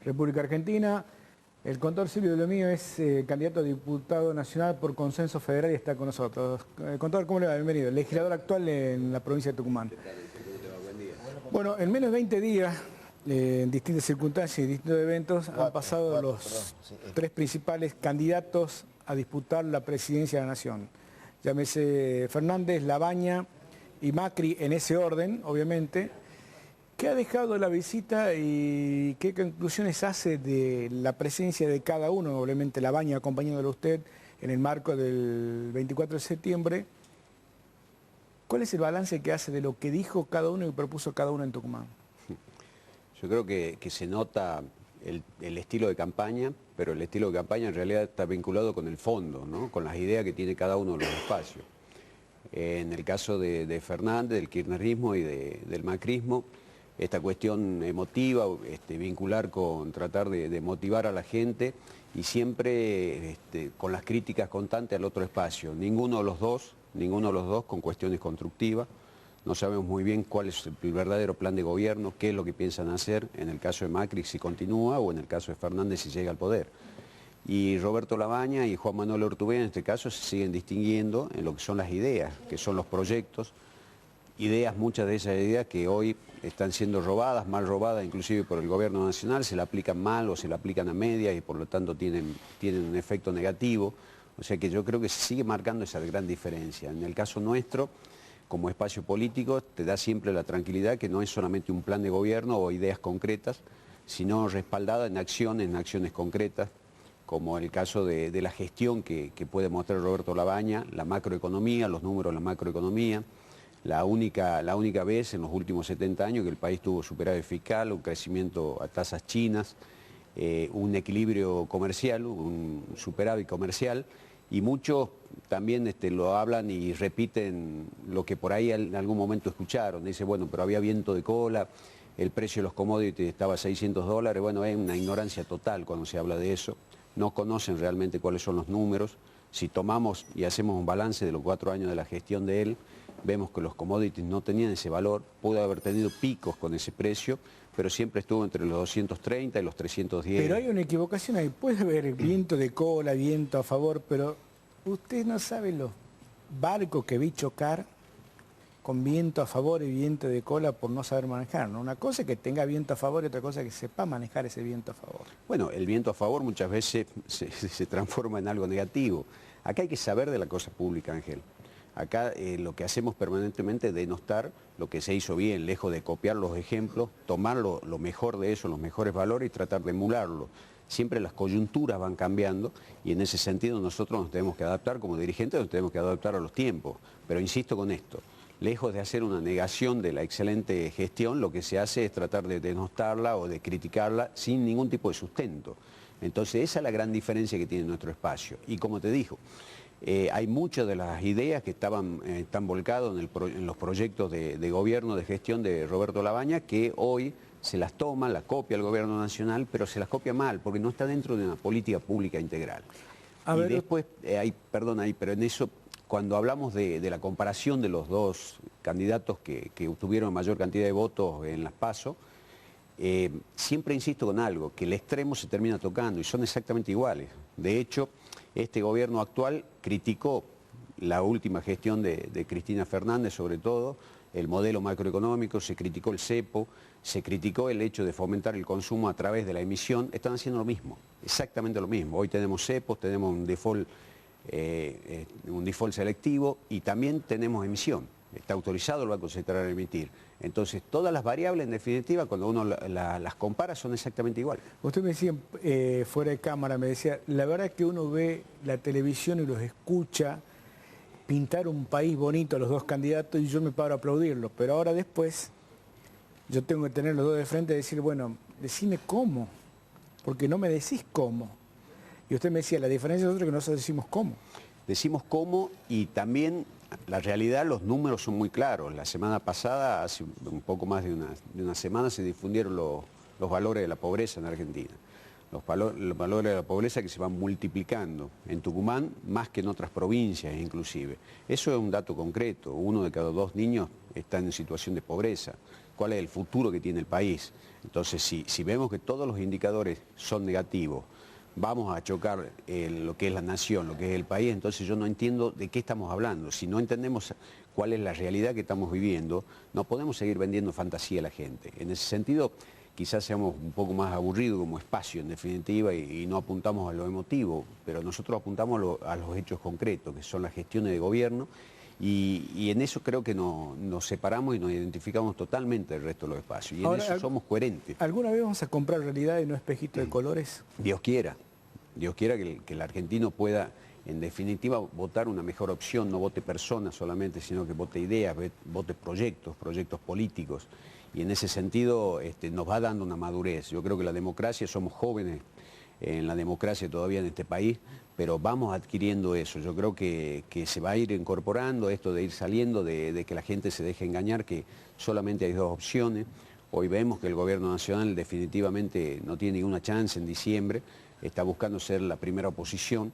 República Argentina. El contador Silvio de lo mío es candidato a diputado nacional por consenso federal y está con nosotros. Contador, ¿cómo le va? Bienvenido. Legislador actual en la provincia de Tucumán. Bueno, en menos de 20 días, en distintas circunstancias y distintos eventos, han pasado los tres principales candidatos a disputar la presidencia de la Nación. Llámese Fernández, Labaña y Macri en ese orden, obviamente. ¿Qué ha dejado la visita y qué conclusiones hace de la presencia de cada uno? Obviamente Labaña acompañándolo a usted en el marco del 24 de septiembre. ¿Cuál es el balance que hace de lo que dijo cada uno y propuso cada uno en Tucumán? Yo creo que se nota el estilo de campaña, pero el estilo de campaña en realidad está vinculado con el fondo, ¿no? Con las ideas que tiene cada uno de los espacios. En el caso de Fernández, del kirchnerismo y del macrismo, esta cuestión emotiva, vincular con tratar de motivar a la gente y siempre con las críticas constantes al otro espacio. Ninguno de los dos con cuestiones constructivas. No sabemos muy bien cuál es el verdadero plan de gobierno, qué es lo que piensan hacer en el caso de Macri si continúa o en el caso de Fernández si llega al poder. Y Roberto Labaña y Juan Manuel Urtubey en este caso se siguen distinguiendo en lo que son las ideas, que son los proyectos. Muchas de esas ideas que hoy están siendo robadas, mal robadas inclusive por el gobierno nacional, se la aplican mal o se la aplican a medias y por lo tanto tienen un efecto negativo. O sea que yo creo que se sigue marcando esa gran diferencia. En el caso nuestro, como espacio político, te da siempre la tranquilidad que no es solamente un plan de gobierno o ideas concretas, sino respaldada en acciones concretas, como el caso de la gestión que puede mostrar Roberto Labaña, la macroeconomía, los números de la macroeconomía. La única vez en los últimos 70 años que el país tuvo superávit fiscal, un crecimiento a tasas chinas, un equilibrio comercial, un superávit comercial, y muchos también lo hablan y repiten lo que por ahí en algún momento escucharon. Dice, bueno, pero había viento de cola, el precio de los commodities estaba a $600, bueno, es una ignorancia total cuando se habla de eso. No conocen realmente cuáles son los números. Si tomamos y hacemos un balance de los 4 años de la gestión de él, vemos que los commodities no tenían ese valor, pudo haber tenido picos con ese precio, pero siempre estuvo entre los 230 y los 310. Pero hay una equivocación ahí, puede haber viento de cola, viento a favor, pero usted no sabe los barcos que vi chocar con viento a favor y viento de cola por no saber manejar, ¿no? Una cosa es que tenga viento a favor y otra cosa es que sepa manejar ese viento a favor. Bueno, el viento a favor muchas veces se transforma en algo negativo. Acá hay que saber de la cosa pública, Ángel. Acá lo que hacemos permanentemente es denostar lo que se hizo bien, lejos de copiar los ejemplos, tomar lo mejor de eso, los mejores valores y tratar de emularlo. Siempre las coyunturas van cambiando y en ese sentido nosotros nos tenemos que adaptar, como dirigentes nos tenemos que adaptar a los tiempos. Pero insisto con esto, lejos de hacer una negación de la excelente gestión, lo que se hace es tratar de denostarla o de criticarla sin ningún tipo de sustento. Entonces esa es la gran diferencia que tiene nuestro espacio. Y como te digo, hay muchas de las ideas que están volcadas en los proyectos de gobierno, de gestión de Roberto Labaña, que hoy se las toma, las copia el gobierno nacional, pero se las copia mal, porque no está dentro de una política pública integral. Después, pero en eso, cuando hablamos de la comparación de los dos candidatos que obtuvieron mayor cantidad de votos en las PASO, siempre insisto con algo, que el extremo se termina tocando y son exactamente iguales. De hecho, este gobierno actual criticó la última gestión de Cristina Fernández, sobre todo, el modelo macroeconómico, se criticó el cepo, se criticó el hecho de fomentar el consumo a través de la emisión. Están haciendo lo mismo, exactamente lo mismo. Hoy tenemos cepos, tenemos un default selectivo y también tenemos emisión. Está autorizado el Banco Central a emitir. Entonces, todas las variables, en definitiva, cuando uno las compara, son exactamente iguales. Usted me decía, fuera de cámara, me decía, la verdad es que uno ve la televisión y los escucha pintar un país bonito a los dos candidatos y yo me paro a aplaudirlos. Pero ahora después, yo tengo que tener los dos de frente y decir, bueno, decime cómo, porque no me decís cómo. Y usted me decía, la diferencia es otra que nosotros decimos cómo. Decimos cómo y también la realidad, los números son muy claros. La semana pasada, hace un poco más de una semana, se difundieron los valores de la pobreza en Argentina. los valores de la pobreza que se van multiplicando en Tucumán más que en otras provincias inclusive. Eso es un dato concreto, 1 de cada 2 niños está en situación de pobreza. ¿Cuál es el futuro que tiene el país? Entonces, si vemos que todos los indicadores son negativos, vamos a chocar lo que es la nación, lo que es el país, entonces yo no entiendo de qué estamos hablando. Si no entendemos cuál es la realidad que estamos viviendo, no podemos seguir vendiendo fantasía a la gente. En ese sentido, quizás seamos un poco más aburridos como espacio, en definitiva, y no apuntamos a lo emotivo, pero nosotros apuntamos a los hechos concretos, que son las gestiones de gobierno, y en eso creo que nos separamos y nos identificamos totalmente del resto de los espacios. Y en eso somos coherentes. ¿Alguna vez vamos a comprar realidad y no espejito de colores? Dios quiera que el argentino pueda, en definitiva, votar una mejor opción, no vote personas solamente, sino que vote ideas, vote proyectos políticos. Y en ese sentido nos va dando una madurez. Yo creo que la democracia, somos jóvenes en la democracia todavía en este país, pero vamos adquiriendo eso. Yo creo que se va a ir incorporando esto de ir saliendo, de que la gente se deje engañar, que solamente hay 2 opciones. Hoy vemos que el gobierno nacional definitivamente no tiene ninguna chance en diciembre, está buscando ser la primera oposición.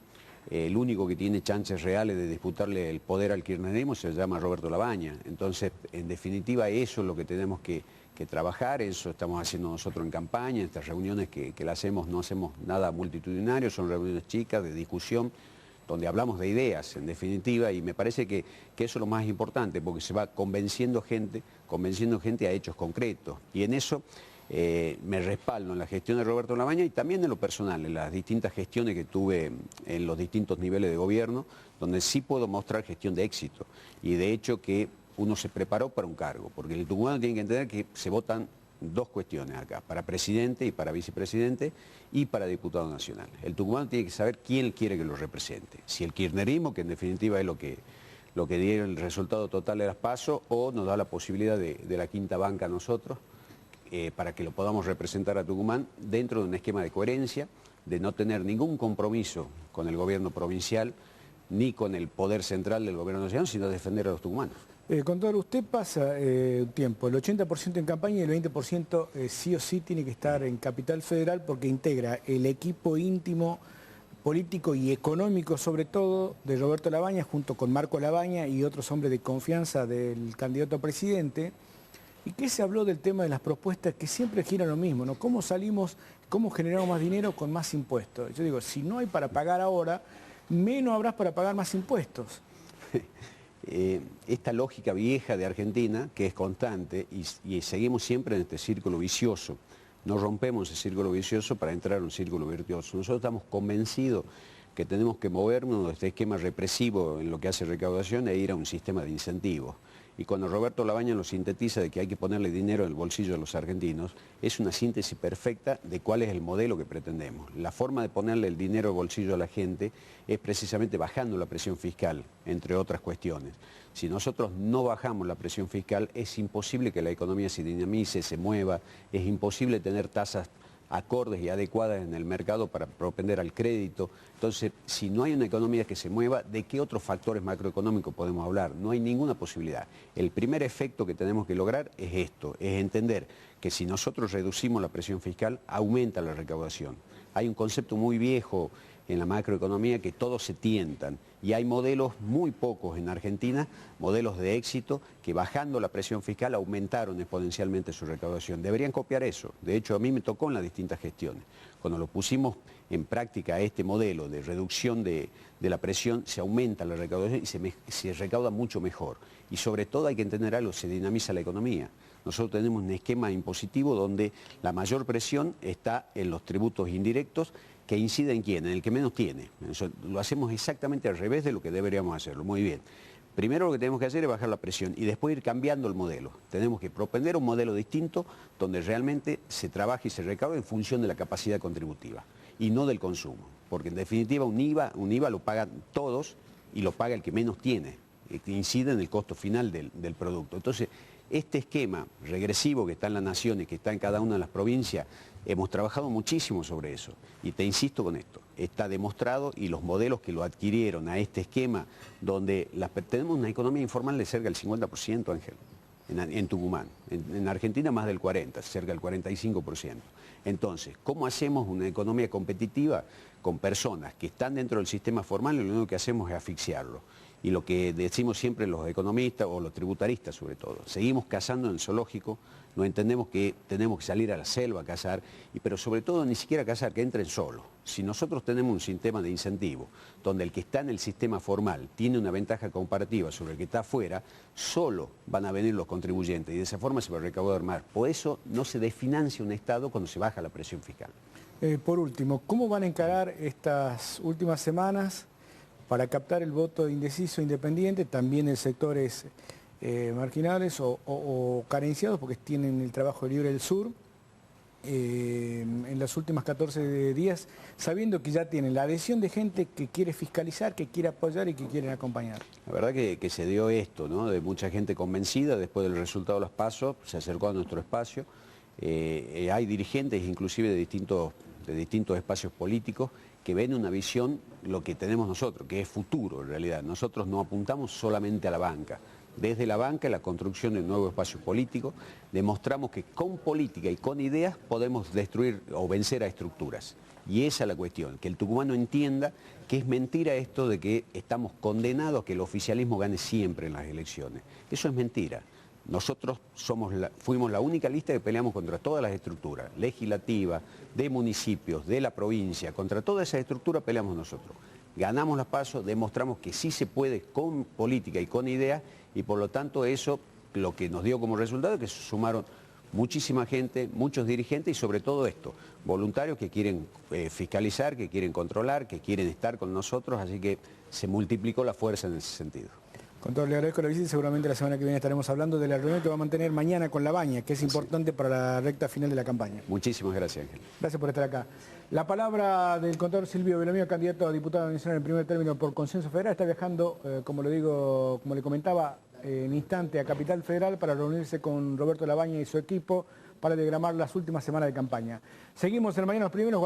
El único que tiene chances reales de disputarle el poder al kirchnerismo se llama Roberto Labaña. Entonces, en definitiva, eso es lo que tenemos que trabajar, eso estamos haciendo nosotros en campaña, estas reuniones que las hacemos, no hacemos nada multitudinario, son reuniones chicas de discusión, donde hablamos de ideas, en definitiva, y me parece que eso es lo más importante, porque se va convenciendo gente a hechos concretos. Y en eso me respaldo en la gestión de Roberto Labaña y también en lo personal, en las distintas gestiones que tuve en los distintos niveles de gobierno, donde sí puedo mostrar gestión de éxito. Y de hecho que uno se preparó para un cargo, porque el tucumano tiene que entender que se votan 2 cuestiones acá, para presidente y para vicepresidente y para diputado nacional. El tucumano tiene que saber quién quiere que lo represente. Si el kirchnerismo, que en definitiva es lo que dio el resultado total de las PASO, o nos da la posibilidad de la quinta banca a nosotros, para que lo podamos representar a Tucumán dentro de un esquema de coherencia, de no tener ningún compromiso con el gobierno provincial, ni con el poder central del gobierno nacional, sino defender a los tucumanos. Contador, usted pasa un tiempo, el 80% en campaña y el 20% sí o sí tiene que estar en Capital Federal porque integra el equipo íntimo, político y económico sobre todo, de Roberto Labaña, junto con Marco Labaña y otros hombres de confianza del candidato a presidente. ¿Y qué se habló del tema de las propuestas que siempre giran lo mismo, ¿no? ¿Cómo salimos, cómo generamos más dinero con más impuestos? Yo digo, si no hay para pagar ahora, menos habrás para pagar más impuestos. Esta lógica vieja de Argentina, que es constante, y seguimos siempre en este círculo vicioso. No rompemos ese círculo vicioso para entrar en un círculo virtuoso. Nosotros estamos convencidos que tenemos que movernos de este esquema represivo en lo que hace recaudación e ir a un sistema de incentivos. Y cuando Roberto Labaña lo sintetiza de que hay que ponerle dinero en el bolsillo de los argentinos, es una síntesis perfecta de cuál es el modelo que pretendemos. La forma de ponerle el dinero al bolsillo a la gente es precisamente bajando la presión fiscal, entre otras cuestiones. Si nosotros no bajamos la presión fiscal, es imposible que la economía se dinamice, se mueva, es imposible tener tasas acordes y adecuadas en el mercado para propender al crédito. Entonces, si no hay una economía que se mueva, ¿de qué otros factores macroeconómicos podemos hablar? No hay ninguna posibilidad. El primer efecto que tenemos que lograr es esto, es entender que si nosotros reducimos la presión fiscal, aumenta la recaudación. Hay un concepto muy viejo en la macroeconomía que todos se tientan y hay modelos muy pocos en Argentina, modelos de éxito que bajando la presión fiscal aumentaron exponencialmente su recaudación. Deberían copiar eso. De hecho, a mí me tocó en las distintas gestiones. Cuando lo pusimos en práctica este modelo de reducción de la presión, se aumenta la recaudación y se recauda mucho mejor. Y sobre todo hay que entender algo, se dinamiza la economía. Nosotros tenemos un esquema impositivo donde la mayor presión está en los tributos indirectos, que incide en quién, en el que menos tiene. Eso lo hacemos exactamente al revés de lo que deberíamos hacerlo. Muy bien. Primero lo que tenemos que hacer es bajar la presión y después ir cambiando el modelo. Tenemos que propender un modelo distinto donde realmente se trabaje y se recaude en función de la capacidad contributiva y no del consumo. Porque en definitiva un IVA lo pagan todos y lo paga el que menos tiene, que incide en el costo final del producto. Entonces, este esquema regresivo que está en la nación y que está en cada una de las provincias, hemos trabajado muchísimo sobre eso. Y te insisto con esto, está demostrado y los modelos que lo adquirieron a este esquema, donde tenemos una economía informal de cerca del 50%, Ángel. en Tucumán. En Argentina más del 40%, cerca del 45%. Entonces, ¿cómo hacemos una economía competitiva con personas que están dentro del sistema formal y lo único que hacemos es asfixiarlo? Y lo que decimos siempre los economistas o los tributaristas sobre todo, seguimos cazando en el zoológico, no entendemos que tenemos que salir a la selva a cazar, pero sobre todo ni siquiera cazar, que entren solos. Si nosotros tenemos un sistema de incentivo donde el que está en el sistema formal tiene una ventaja comparativa sobre el que está afuera, solo van a venir los contribuyentes y de esa forma se va a recaudar más. Por eso no se desfinancia un Estado cuando se baja la presión fiscal. Por último, ¿cómo van a encarar estas últimas semanas para captar el voto indeciso independiente, también en sectores marginales o carenciados, porque tienen el trabajo libre del sur, en las últimas 14 días, sabiendo que ya tienen la adhesión de gente que quiere fiscalizar, que quiere apoyar y que quieren acompañar? La verdad que se dio esto, ¿no? De mucha gente convencida, después del resultado de los pasos, se acercó a nuestro espacio. Hay dirigentes, inclusive de distintos espacios políticos, que ven una visión, lo que tenemos nosotros, que es futuro en realidad. Nosotros no apuntamos solamente a la banca. Desde la banca, la construcción de un nuevo espacio político, demostramos que con política y con ideas podemos destruir o vencer a estructuras. Y esa es la cuestión, que el tucumano entienda que es mentira esto de que estamos condenados a que el oficialismo gane siempre en las elecciones. Eso es mentira. Nosotros fuimos la única lista que peleamos contra todas las estructuras, legislativas, de municipios, de la provincia, contra todas esas estructuras peleamos nosotros. Ganamos las pasos, demostramos que sí se puede con política y con ideas, y por lo tanto eso lo que nos dio como resultado es que se sumaron muchísima gente, muchos dirigentes y sobre todo esto, voluntarios que quieren fiscalizar, que quieren controlar, que quieren estar con nosotros, así que se multiplicó la fuerza en ese sentido. Contador, le agradezco la visita y seguramente la semana que viene estaremos hablando de la reunión que va a mantener mañana con La Baña, que es importante para la recta final de la campaña. Muchísimas gracias, Ángel. Gracias por estar acá. La palabra del contador Silvio Belomiro, candidato a diputado nacional en el primer término por Consenso Federal, está viajando, como le comentaba, en instante a Capital Federal para reunirse con Roberto La Baña y su equipo para diagramar las últimas semanas de campaña. Seguimos en Mañana los Primeros.